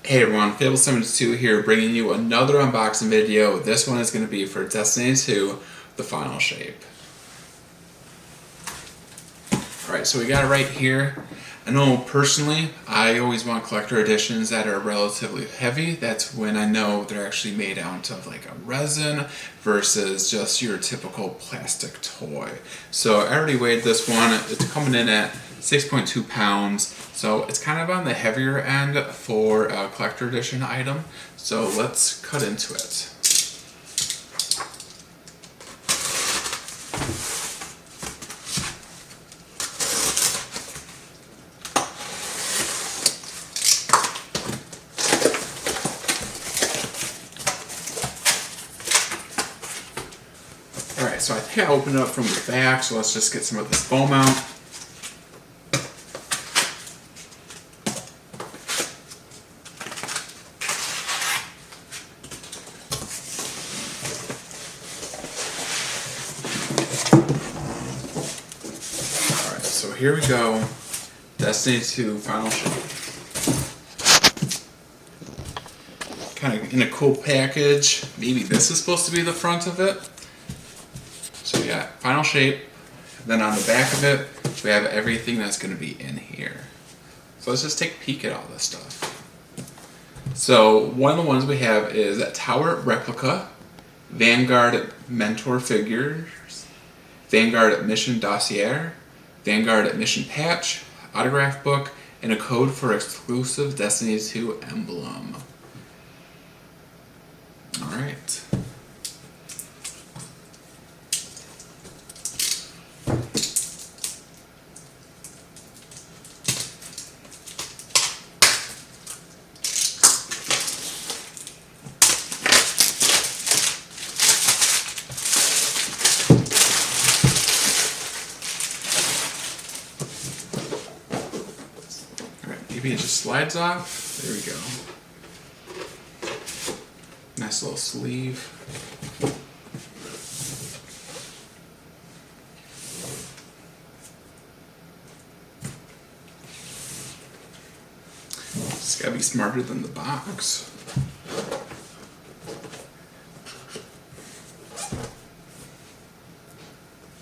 Hey everyone, Fable72 here, bringing you another unboxing video. This one is going to be for Destiny 2, The Final Shape. Alright, so we got it right here. I know personally, I always want collector editions that are relatively heavy. That's when I know they're actually made out of like a resin versus just your typical plastic toy. So I already weighed this one. It's coming in at 6.2 pounds. So it's kind of on the heavier end for a collector edition item. So let's cut into it. Alright, so I think I opened it up from the back, so let's just get some of this foam out. Alright, so here we go. Destiny 2 Final Shape. Kind of in a cool package. Maybe this is supposed to be the front of it. So we got Final Shape, then on the back of it, we have everything that's going to be in here. So let's just take a peek at all this stuff. So one of the ones we have is a Tower Replica, Vanguard Mentor Figures, Vanguard Mission Dossier, Vanguard Mission Patch, Autograph Book, and a code for exclusive Destiny 2 emblem. Alright. Maybe it just slides off. There we go. Nice little sleeve. It's gotta be smarter than the box.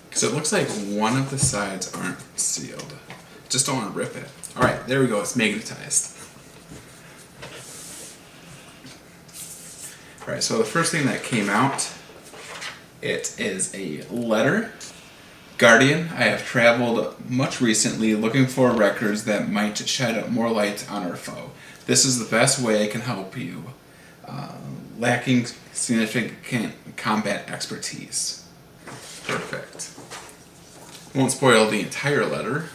Because it looks like one of the sides aren't sealed. Just don't want to rip it. Alright, there we go, it's magnetized. Alright, so the first thing that came out, it is a letter. Guardian, I have traveled much recently looking for records that might shed more light on our foe. This is the best way I can help you. Lacking significant combat expertise. Perfect. Won't spoil the entire letter.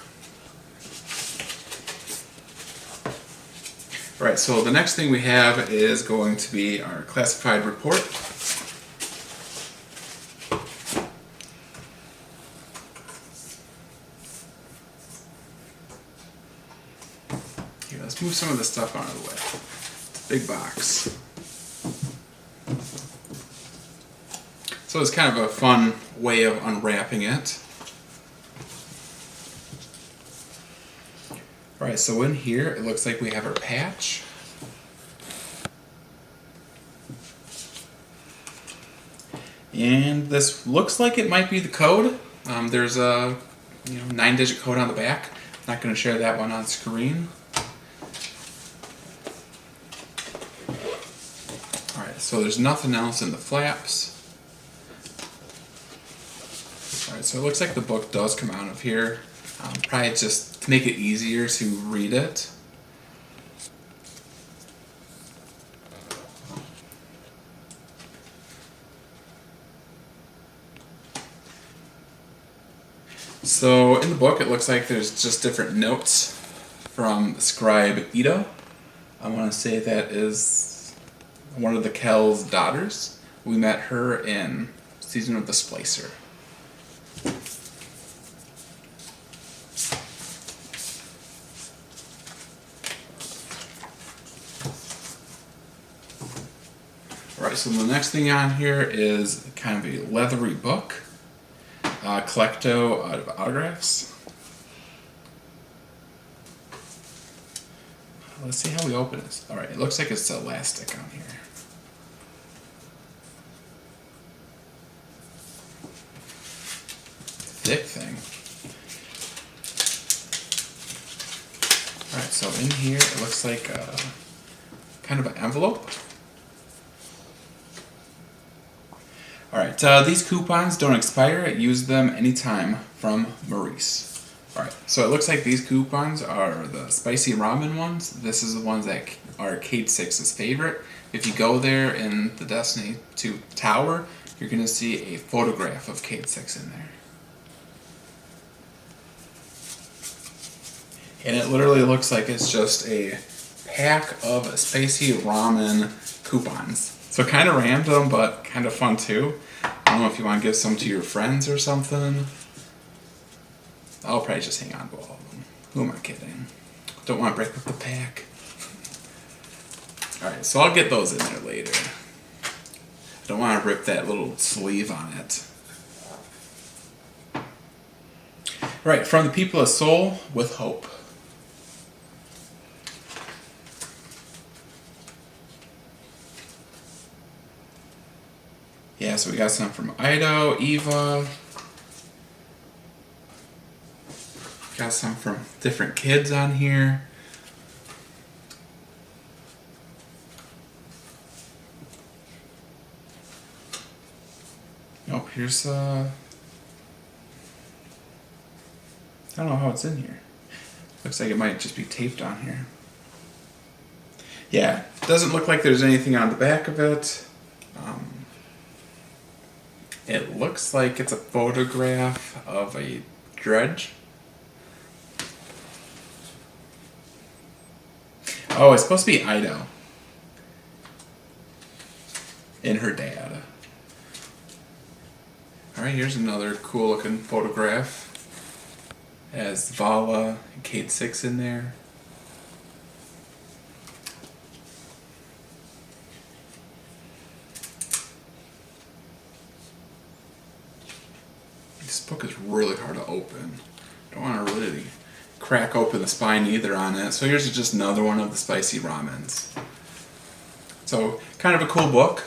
Alright, so the next thing we have is going to be our classified report. Here, let's move some of this stuff out of the way. It's a big box. So it's kind of a fun way of unwrapping it. Alright, so in here it looks like we have our patch. And this looks like it might be the code. There's a 9-digit code on the back. I'm not going to share that one on screen. Alright, so there's nothing else in the flaps. Alright, so it looks like the book does come out of here. Probably just to make it easier to read it. So in the book it looks like there's just different notes from the scribe Ida. I want to say that is one of the Kel's daughters. We met her in Season of the Splicer. Alright, so the next thing on here is kind of a leathery book. Collecto out of autographs. let's see how we open this. All right, it looks like it's elastic on here. Thick thing. All right, so in here it looks like kind of an envelope. All right, these coupons don't expire. Use them anytime from Maurice. All right, so it looks like these coupons are the spicy ramen ones. This is the ones that are Arcade 6's favorite. If you go there in the Destiny 2 tower, you're gonna see a photograph of Cade 6 in there. And it literally looks like it's just a pack of spicy ramen coupons. So kind of random, but kind of fun too. I don't know if you want to give some to your friends or something. I'll probably just hang on to all of them. Who am I kidding? Don't want to break up the pack. Alright, so I'll get those in there later. I don't want to rip that little sleeve on it. Right, from the people of Seoul with hope. Yeah, so we got some from Ido, Eva. Got some from different kids on here. Oh, here's I don't know how it's in here. Looks like it might just be taped on here. Yeah, doesn't look like there's anything on the back of it. It looks like it's a photograph of a dredge. Oh, it's supposed to be Ido and her dad. Alright, here's another cool looking photograph. Has Vala and Cade 6 in there. This book is really hard to open. Don't want to really crack open the spine either on it. So here's just another one of the spicy ramens. So kind of a cool book.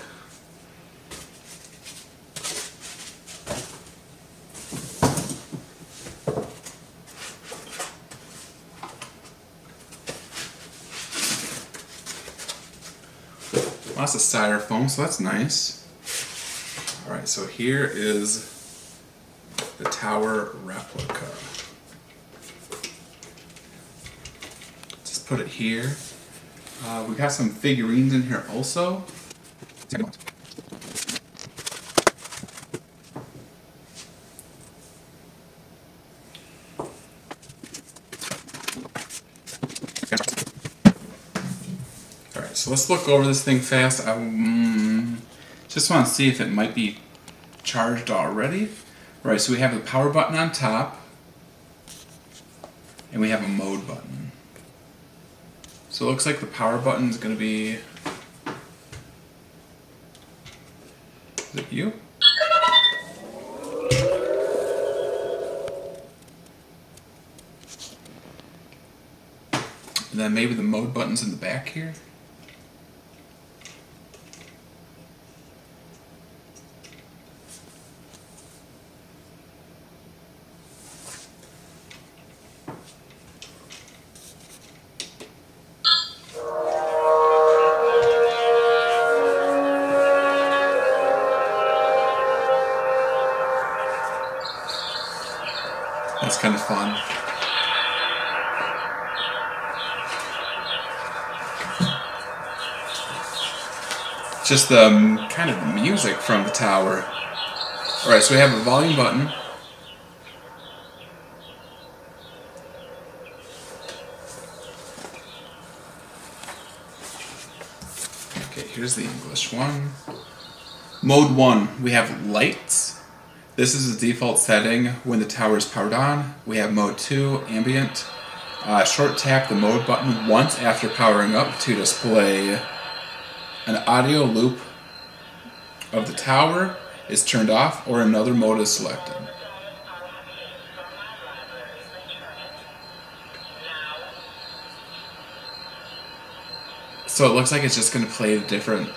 Lots of styrofoam, so that's nice. Alright, so here is the tower replica. Just put it here. We got some figurines in here also. Alright, so let's look over this thing fast. I just want to see if it might be charged already. Right, so we have the power button on top, and we have a mode button. So it looks like the power button is going to be... Is it you? And then maybe the mode button's in the back here. That's kind of fun. Just the kind of the music from the tower. Alright, so we have a volume button. Okay, here's the English one. Mode 1, we have lights. This is the default setting when the tower is powered on. We have mode 2, ambient. Short tap the mode button once after powering up to display an audio loop of the tower is turned off or another mode is selected. So it looks like it's just going to play the different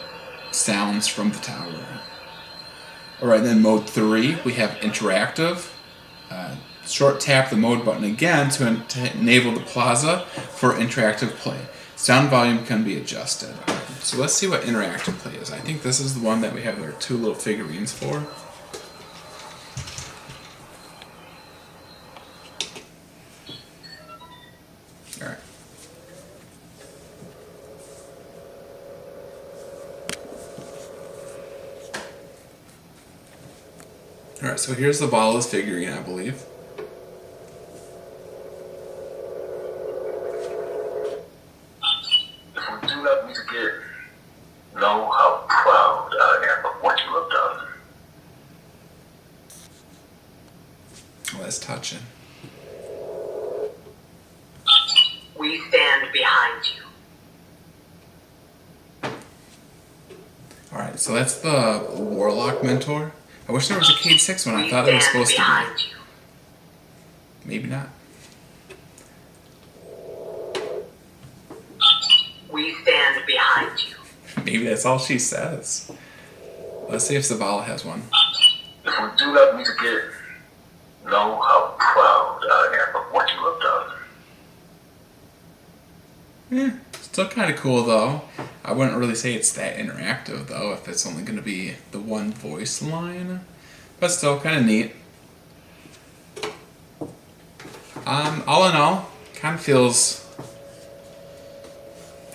sounds from the tower. Alright, then mode 3, we have interactive. Short tap the mode button again to enable the plaza for interactive play. Sound volume can be adjusted. So let's see what interactive play is. I think this is the one that we have our 2 little figurines for. Alright. Alright, so here's the Vala's figurine, I believe. If we do not meet again, know how proud I am of what you have done. Oh, that's touching. We stand behind you. Alright, so that's the Warlock Mentor. I wish there was a Cade 6 one. I thought there was supposed to be. You. Maybe not. We stand behind you. Maybe that's all she says. Let's see if Zavala has one. If we do not meet again, know how proud I am of what you have done. Still kind of cool though. I wouldn't really say it's that interactive though, if it's only going to be the one voice line. But still kind of neat. All in all, kind of feels,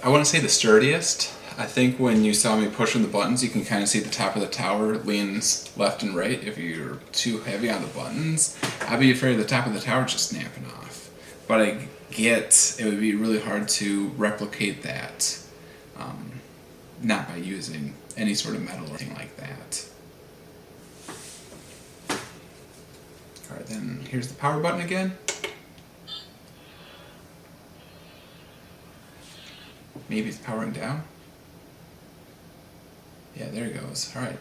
I wouldn't say the sturdiest. I think when you saw me pushing the buttons, you can kind of see the top of the tower leans left and right if you're too heavy on the buttons. I'd be afraid of the top of the tower just snapping off. But I get it would be really hard to replicate that, not by using any sort of metal or anything like that. Alright, then here's the power button again. Maybe it's powering down. Yeah, there it goes. Alright.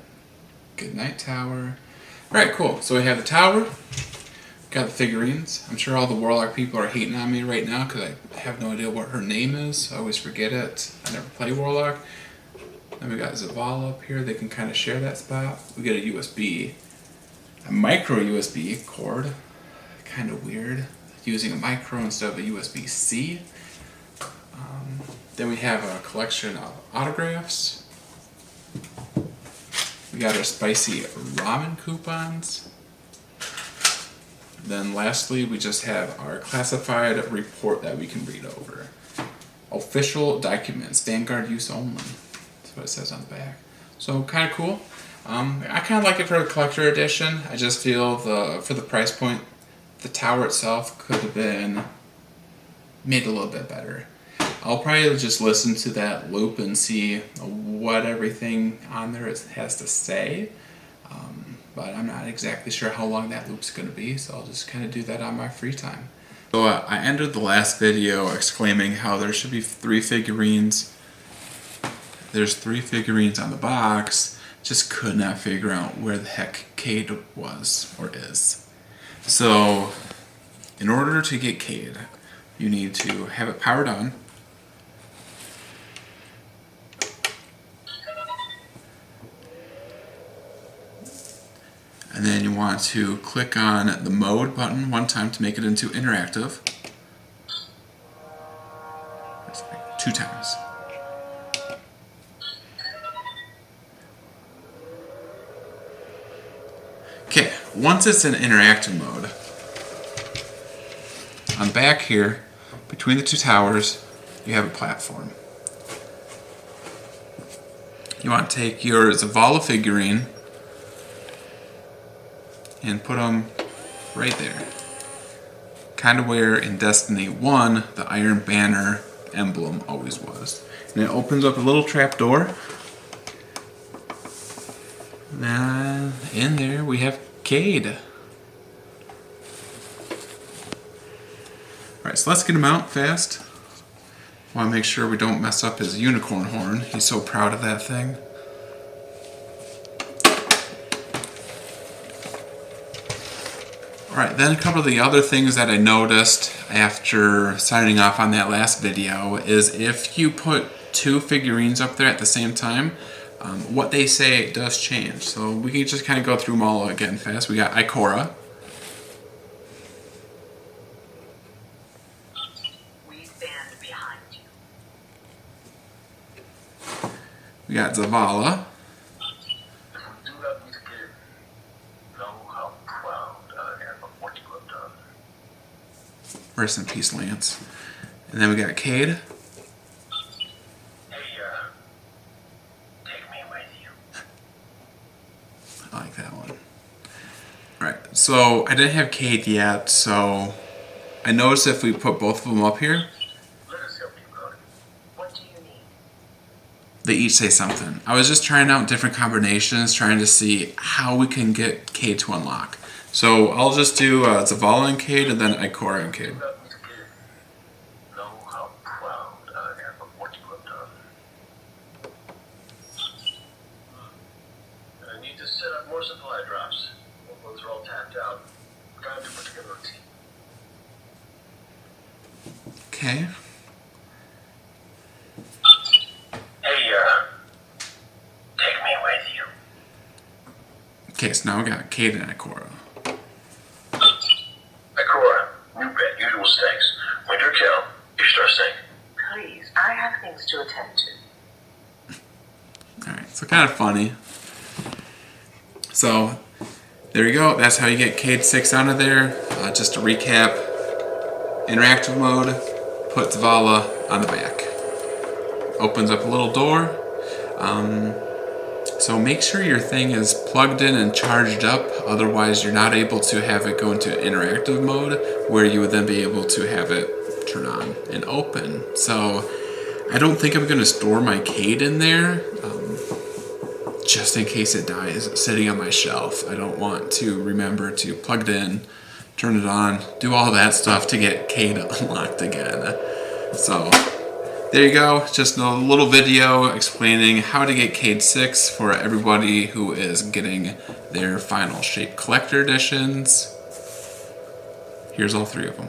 Good night, tower. Alright, cool. So we have the tower. Got the figurines. I'm sure all the Warlock people are hating on me right now because I have no idea what her name is. I always forget it. I never play Warlock. Then we got Zavala up here. They can kind of share that spot. We get a micro USB cord. Kind of weird. Using a micro instead of a USB-C. Then we have a collection of autographs. We got our spicy ramen coupons. Then lastly, we just have our classified report that we can read over. Official documents, Vanguard use only. That's what it says on the back. So kind of cool. I kind of like it for a collector edition. I just feel for the price point, the tower itself could have been made a little bit better. I'll probably just listen to that loop and see what everything on there has to say. But I'm not exactly sure how long that loop's going to be, so I'll just kind of do that on my free time. So I ended the last video exclaiming how there should be 3 figurines. There's 3 figurines on the box. Just could not figure out where the heck Cade was or is. So in order to get Cade, you need to have it powered on. And then you want to click on the mode button one time to make it into interactive. 2 times. Okay, once it's in interactive mode, on back here, between the 2 towers, you have a platform. You want to take your Zavala figurine and put them right there. Kind of where in Destiny 1 the Iron Banner emblem always was. And it opens up a little trap door. And in there we have Cade. Alright, so let's get him out fast. Want to make sure we don't mess up his unicorn horn. He's so proud of that thing. Alright, then a couple of the other things that I noticed after signing off on that last video is if you put two figurines up there at the same time, what they say does change. So we can just kind of go through them all again fast. We got Ikora. We stand behind you. We got Zavala. If we do not meet again, know how proud I am of what you have done. Rest in peace, Lance. And then we got Cade. Hey, take me with you. I like that one. Alright, so I didn't have Cade yet, so I noticed if we put both of them up here, Let us help you, Cody. What do you need? they each say something. I was just trying out different combinations, trying to see how we can get Cade to unlock. So I'll just do Zavala and Cade, and then Ikora and Cade. Do not meet again. Know how proud I am of what you have done. I need to set up more supply drops. Those are all tapped out. Time to put together a team. Okay. Hey, take me with you. Okay, so now we got Cade and Ikora. Ikora, new bed, usual stakes. Winter kill, Ishtar sink. Please, I have things to attend to. Alright, so kind of funny. So, there you go. That's how you get Cade 6 out of there. Just to recap, interactive mode, put Zavala on the back. Opens up a little door. So make sure your thing is plugged in and charged up, otherwise you're not able to have it go into interactive mode, where you would then be able to have it turn on and open. So I don't think I'm going to store my Cade in there, just in case it dies sitting on my shelf. I don't want to remember to plug it in, turn it on, do all that stuff to get Cade unlocked again. So there you go, just a little video explaining how to get Cade 6 for everybody who is getting their Final Shape Collector Editions. Here's all three of them.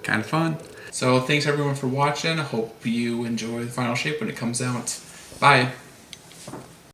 Kind of fun. So thanks everyone for watching. I hope you enjoy the Final Shape when it comes out. Bye.